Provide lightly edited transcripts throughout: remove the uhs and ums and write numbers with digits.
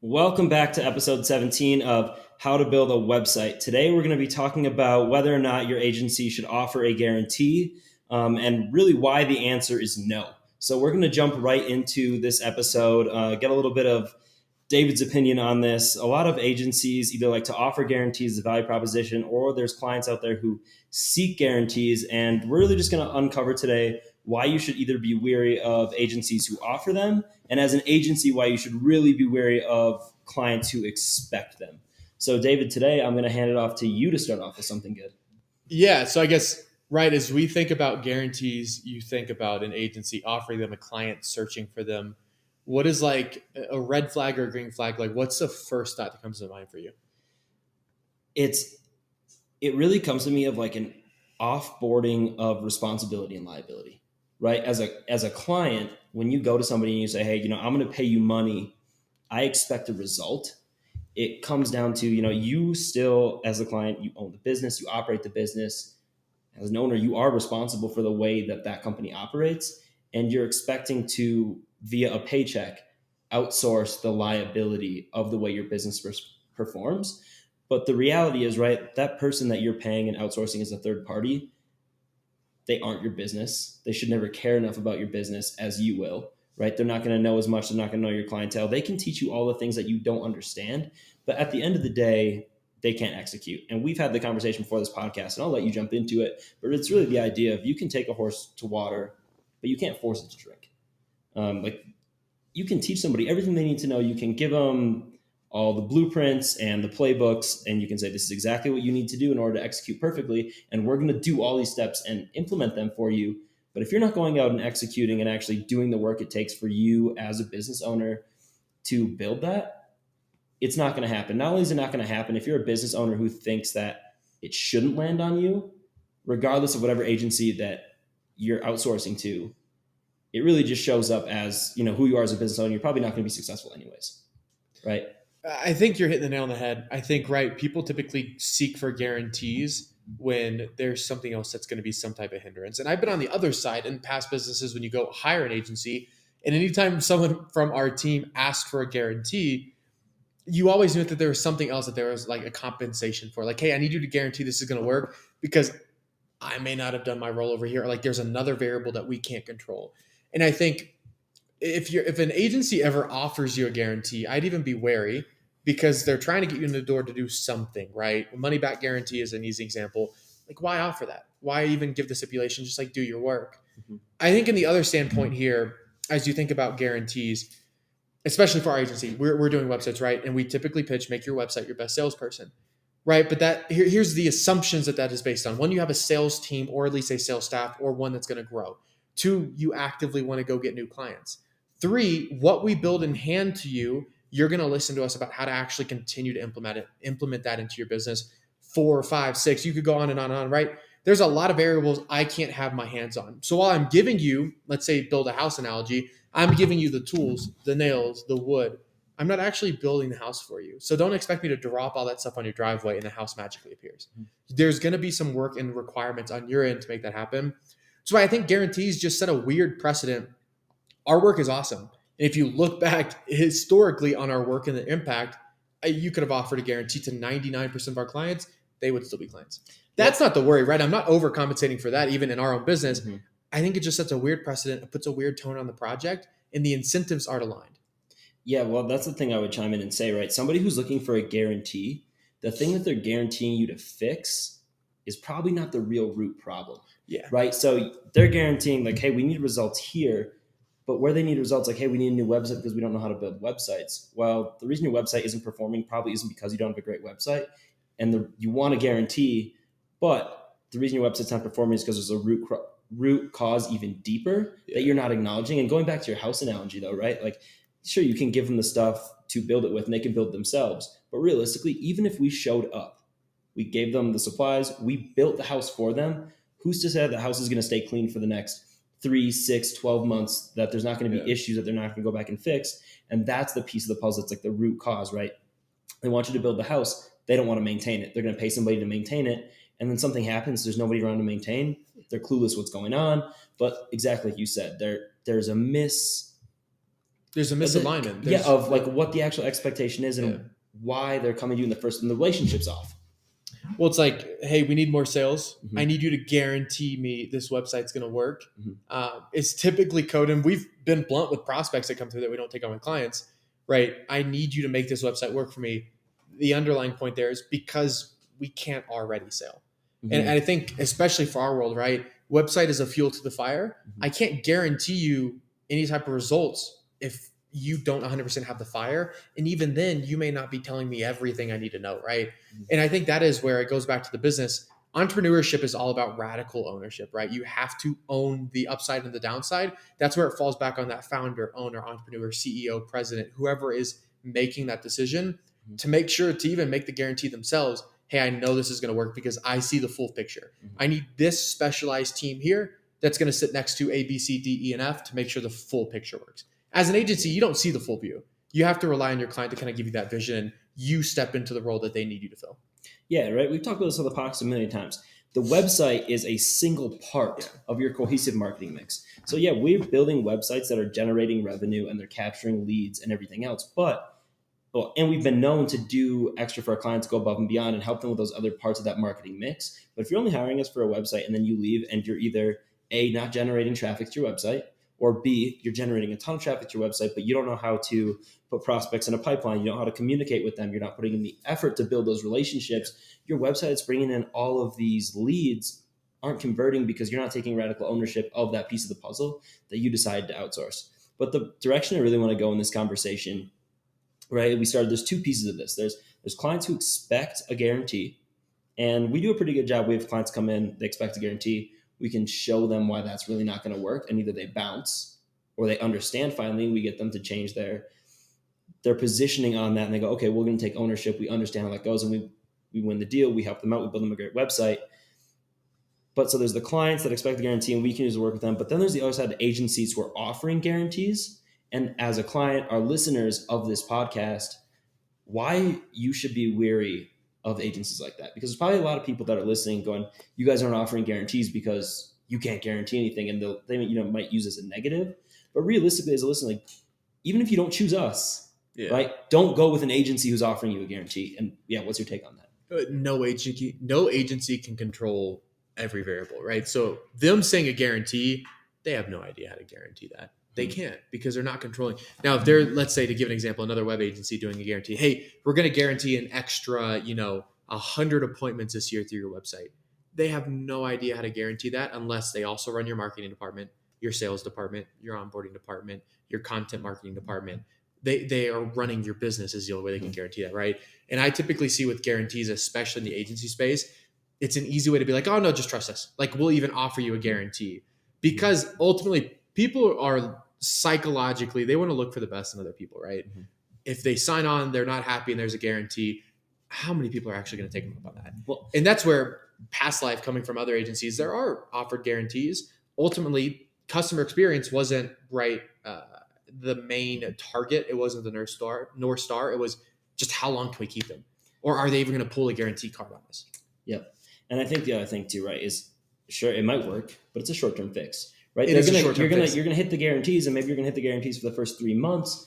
Welcome back to episode 17 of How to Build a Website. Today, we're going to be talking about whether or not your agency should offer a guarantee and really why the answer is no. So, we're going to jump right into this episode, get a little bit of David's opinion on this. A lot of agencies either like to offer guarantees as a value proposition, or there's clients out there who seek guarantees. And we're really just going to uncover today why you should either be wary of agencies who offer them, and as an agency, why you should really be wary of clients who expect them. So, David, today I'm going to hand it off to you to start off with something good. Yeah. So I guess, right, as we think about guarantees, you think about an agency offering them a client searching for them. What is like a red flag or a green flag? Like, what's the first thought that comes to mind for you? It really comes to me of like an offboarding of responsibility and liability, right? As a client, when you go to somebody and you say, hey, I'm going to pay you money, I expect a result. It comes down to, you still, as a client, you own the business, you operate the business. As an owner, you are responsible for the way that that company operates, and you're expecting to, via a paycheck, outsource the liability of the way your business performs. But the reality is, right, that person that you're paying and outsourcing as a third party, they aren't your business. They should never care enough about your business as you will, right? They're not going to know as much. They're not going to know your clientele. They can teach you all the things that you don't understand. But at the end of the day, they can't execute. And we've had the conversation before this podcast, and I'll let you jump into it. But it's really the idea of you can take a horse to water, but you can't force it to drink. Like you can teach somebody everything they need to know. You can give them all the blueprints and the playbooks, and you can say, this is exactly what you need to do in order to execute perfectly. And we're going to do all these steps and implement them for you. But if you're not going out and executing and actually doing the work it takes for you as a business owner to build that, it's not going to happen. Not only is it not going to happen, if you're a business owner who thinks that it shouldn't land on you, regardless of whatever agency that you're outsourcing to, it really just shows up as, who you are as a business owner. You're probably not going to be successful anyways, right? I think you're hitting the nail on the head. I think, right, people typically seek for guarantees when there's something else that's going to be some type of hindrance. And I've been on the other side in past businesses when you go hire an agency, and anytime someone from our team asked for a guarantee, you always knew that there was something else, that there was like a compensation for, like, hey, I need you to guarantee this is going to work because I may not have done my role over here. Or like there's another variable that we can't control. And I think if an agency ever offers you a guarantee, I'd even be wary because they're trying to get you in the door to do something, right? Money back guarantee is an easy example. Like, why offer that? Why even give the stipulation? Just like do your work. Mm-hmm. I think in the other standpoint here, as you think about guarantees, especially for our agency, we're doing websites, right? And we typically pitch, make your website your best salesperson, right? But here's the assumptions that is based on. One, you have a sales team or at least a sales staff, or one that's going to grow. Two, you actively want to go get new clients. Three, what we build and hand to you, you're going to listen to us about how to actually continue to implement that into your business. 4, 5, 6, you could go on and on and on, right? There's a lot of variables I can't have my hands on. So while I'm giving you, let's say, build a house analogy, I'm giving you the tools, the nails, the wood. I'm not actually building the house for you. So don't expect me to drop all that stuff on your driveway and the house magically appears. There's going to be some work and requirements on your end to make that happen. So I think guarantees just set a weird precedent. Our work is awesome. And if you look back historically on our work and the impact, you could have offered a guarantee to 99% of our clients. They would still be clients. That's not the worry, right? I'm not overcompensating for that, even in our own business. Mm-hmm. I think it just sets a weird precedent. It puts a weird tone on the project, and the incentives aren't aligned. Yeah, well, that's the thing I would chime in and say, right? Somebody who's looking for a guarantee, the thing that they're guaranteeing you to fix is probably not the real root problem. Yeah. Right? So they're guaranteeing like, hey, we need results here. But where they need results, like, hey, we need a new website because we don't know how to build websites. Well, the reason your website isn't performing probably isn't because you don't have a great website. And you want a guarantee, but the reason your website's not performing is because there's a root cause even deeper that you're not acknowledging. And going back to your house analogy, though, right? Like, sure, you can give them the stuff to build it with and they can build it themselves. But realistically, even if we showed up, we gave them the supplies, we built the house for them, who's to say the house is going to stay clean for the next 3, 6, 12 months, that there's not going to be issues that they're not going to go back and fix? And that's the piece of the puzzle. It's like the root cause, right? They want you to build the house. They don't want to maintain it. They're going to pay somebody to maintain it. And then something happens. There's nobody around to maintain. They're clueless what's going on. But exactly like you said, there's a There's a misalignment. Yeah, There's of like what the actual expectation is and Yeah. why they're coming to you in the first, and the relationship's off. Well, it's like, hey, we need more sales. Mhm. I need you to guarantee me this website's going to work. Mhm. It's typically code, and we've been blunt with prospects that come through that we don't take on with clients, right? I need you to make this website work for me. The underlying point there is because we can't already sell. And Mhm. I think, especially for our world, right? Website is a fuel to the fire. Mhm. I can't guarantee you any type of results if you don't 100% have the fire. And even then, you may not be telling me everything I need to know, right? And I think that is where it goes back to the business. Entrepreneurship is all about radical ownership, right? You have to own the upside and the downside. That's where it falls back on that founder, owner, entrepreneur, CEO, president, whoever is making that decision Mhm. to make sure to even make the guarantee themselves. Hey, I know this is going to work because I see the full picture. Mhm. I need this specialized team here that's going to sit next to A, B, C, D, E, and F to make sure the full picture works. As an agency, you don't see the full view. You have to rely on your client to kind of give you that vision. You step into the role that they need you to fill. Yeah, right. We've talked about this on the podcast a million times. The website is a single part of your cohesive marketing mix. So yeah, we're building websites that are generating revenue and they're capturing leads and everything else. But well, and we've been known to do extra for our clients, go above and beyond, and help them with those other parts of that marketing mix. But if you're only hiring us for a website and then you leave and you're either A, not generating traffic to your website, or B, you're generating a ton of traffic to your website, but you don't know how to put prospects in a pipeline, you don't know how to communicate with them, you're not putting in the effort to build those relationships, your website is bringing in all of these leads aren't converting because you're not taking radical ownership of that piece of the puzzle that you decided to outsource. But the direction I really want to go in this conversation, right? There's two pieces of this. There's clients who expect a guarantee, and we do a pretty good job. We have clients come in, they expect a guarantee. We can show them why that's really not going to work, and either they bounce or they understand finally, and we get them to change their positioning on that, and they go, okay, we're going to take ownership. We understand how that goes, and we win the deal. We help them out. We build them a great website. But so there's the clients that expect the guarantee, and we can use to work with them. But then there's the other side, the agencies who are offering guarantees. And as a client, our listeners of this podcast, why you should be weary of agencies like that. Because there's probably a lot of people that are listening going, you guys aren't offering guarantees because you can't guarantee anything. And they might use this as a negative. But realistically, as a listener, like, even if you don't choose us, right, don't go with an agency who's offering you a guarantee. And yeah, what's your take on that? No agency can control every variable, right? So them saying a guarantee, they have no idea how to guarantee that. They can't because they're not controlling. Now, if they're, let's say, to give an example, another web agency doing a guarantee, hey, we're going to guarantee an extra, 100 appointments this year through your website. They have no idea how to guarantee that unless they also run your marketing department, your sales department, your onboarding department, your content marketing department. They are running your business is the only way they can guarantee that, right? And I typically see with guarantees, especially in the agency space, it's an easy way to be like, oh no, just trust us. Like, we'll even offer you a guarantee, because ultimately people are psychologically, they want to look for the best in other people, right? Mhm. If they sign on, they're not happy and there's a guarantee, how many people are actually going to take them up on that? Well, And that's where past life coming from other agencies, there are offered guarantees. Ultimately, customer experience wasn't right. The main target, it wasn't the North Star. It was just how long can we keep them? Or are they even going to pull a guarantee card on us? Yep. And I think the other thing too, right, is sure it might work, but it's a short-term fix, right? It is a short-term fix. You're gonna hit the guarantees, and maybe you're gonna hit the guarantees for the first 3 months.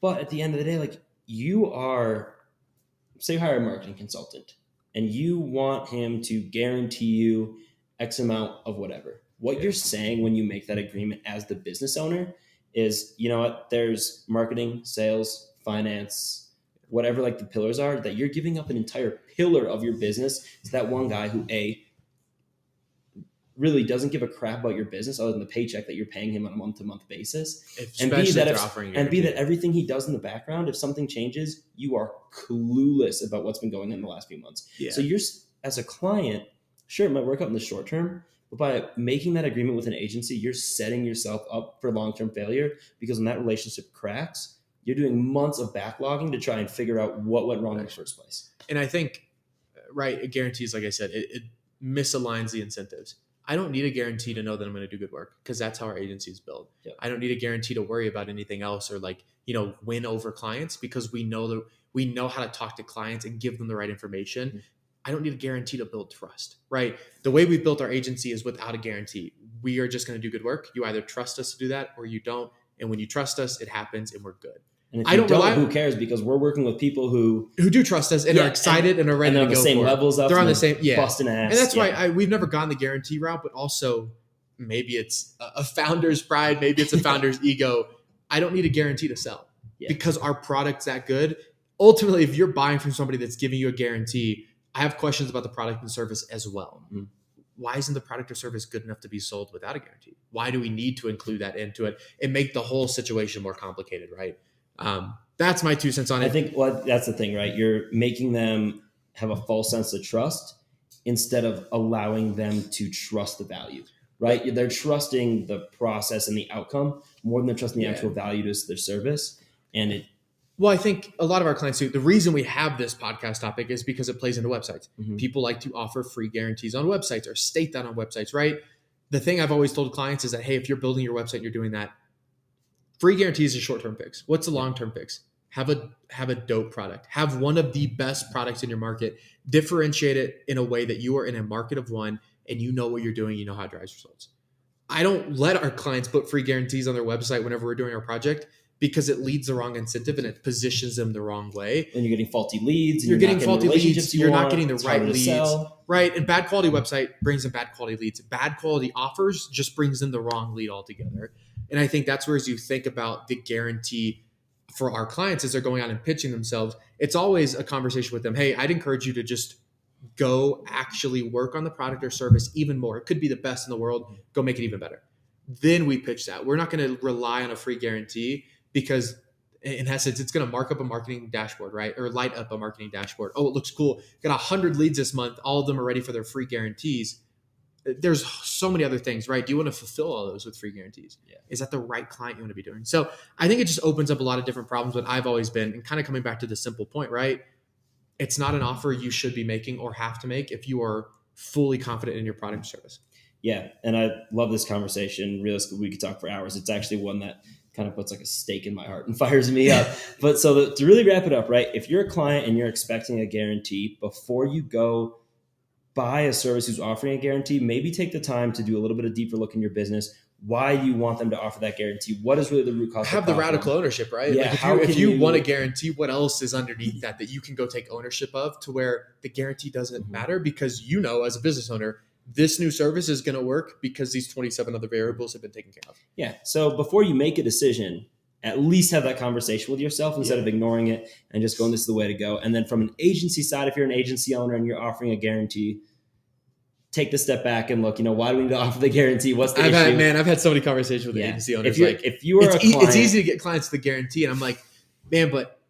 But at the end of the day, like, you are, say you hire a marketing consultant and you want him to guarantee you X amount of whatever. What you're saying when you make that agreement as the business owner is, you know what, there's marketing, sales, finance, whatever like the pillars are, that you're giving up an entire pillar of your business to that one guy who really doesn't give a crap about your business other than the paycheck that you're paying him on a month-to-month basis. And B, that everything he does in the background, if something changes, you are clueless about what's been going on in the last few months. Yeah. So you're, as a client, sure, it might work out in the short term, but by making that agreement with an agency, you're setting yourself up for long-term failure, because when that relationship cracks, you're doing months of backlogging to try and figure out what went wrong in the first place. And I think, right, it guarantees, like I said, it misaligns the incentives. I don't need a guarantee to know that I'm going to do good work, because that's how our agencies build. Yep. I don't need a guarantee to worry about anything else or win over clients, because we know how to talk to clients and give them the right information. Mm-hmm. I don't need a guarantee to build trust, right? The way we built our agency is without a guarantee. We are just going to do good work. You either trust us to do that or you don't. And when you trust us, it happens and we're good. And if I you don't don't, rely who cares? Because we're working with people who do trust us and are excited and are ready they're to on the go same for it. levels up. They're on the same, busting ass. And that's why we've never gone the guarantee route, but also maybe it's a founder's pride, maybe it's a founder's ego. I don't need a guarantee to sell because our product's that good. Ultimately, if you're buying from somebody that's giving you a guarantee, I have questions about the product and service as well. Mm-hmm. Why isn't the product or service good enough to be sold without a guarantee? Why do we need to include that into it and make the whole situation more complicated, right? That's my 2 cents on it. I think that's the thing, right? You're making them have a false sense of trust instead of allowing them to trust the value, right? They're trusting the process and the outcome more than they're trusting the actual value to their service. And well, I think a lot of our clients do. The reason we have this podcast topic is because it plays into websites. Mm-hmm. People like to offer free guarantees on websites or state that on websites, right? The thing I've always told clients is that, hey, if you're building your website, you're doing that. Free guarantee is a short-term fix. What's the long-term fix? Have a dope product. Have one of the best products in your market. Differentiate it in a way that you are in a market of one and you know what you're doing. You know how it drives results. I don't let our clients put free guarantees on their website whenever we're doing our project because it leads the wrong incentive and it positions them the wrong way. And you're getting faulty leads. And you're getting faulty leads. You're not getting the right leads. Sell. Right. And bad quality website brings in bad quality leads. Bad quality offers just brings in the wrong lead altogether. And I think that's where, as you think about the guarantee for our clients as they're going out and pitching themselves, it's always a conversation with them. Hey, I'd encourage you to just go actually work on the product or service even more. It could be the best in the world. Go make it even better. Then we pitch that. We're not going to rely on a free guarantee because in essence, it's going to mark up a marketing dashboard, right? Or light up a marketing dashboard. Oh, it looks cool. Got 100 leads this month. All of them are ready for their free guarantees. There's so many other things, right? Do you want to fulfill all those with free guarantees? Yeah. Is that the right client you want to be doing? So I think it just opens up a lot of different problems, but I've always been, and kind of coming back to the simple point, right? It's not an offer you should be making or have to make if you are fully confident in your product or service. Yeah. And I love this conversation. Realistically, we could talk for hours. It's actually one that kind of puts like a stake in my heart and fires me up. But so to really wrap it up, right? If you're a client and you're expecting a guarantee, before you go buy a service who's offering a guarantee, maybe take the time to do a little bit of deeper look in your business. Why do you want them to offer that guarantee? What is really the root cause? Have the radical ownership, right? Yeah. Like if you want a guarantee, what else is underneath that you can go take ownership of to where the guarantee doesn't matter because you know, as a business owner, this new service is going to work because these 27 other variables have been taken care of. Yeah. So before you make a decision, at least have that conversation with yourself instead of ignoring it and just going, this is the way to go. And then from an agency side, if you're an agency owner and you're offering a guarantee, take the step back and look, why do we need to offer the guarantee? What's the issue? I've had so many conversations with the agency owners. If you are a client, it's easy to get clients the guarantee. And I'm like, man, but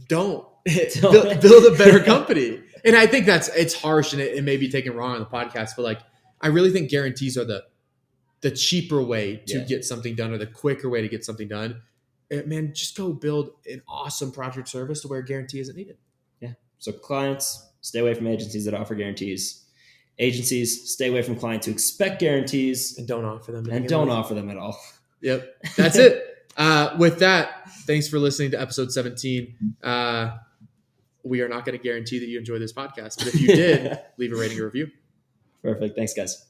don't build a better company. And I think it's harsh and it may be taken wrong on the podcast, but like, I really think guarantees are the cheaper way to get something done or the quicker way to get something done. Man, just go build an awesome project service to where a guarantee isn't needed. Yeah. So clients, stay away from agencies that offer guarantees. Agencies, stay away from clients who expect guarantees. And don't offer them. And don't offer them at all. Yep. That's it. With that, thanks for listening to episode 17. We are not going to guarantee that you enjoy this podcast, but if you did, leave a rating or review. Perfect. Thanks, guys.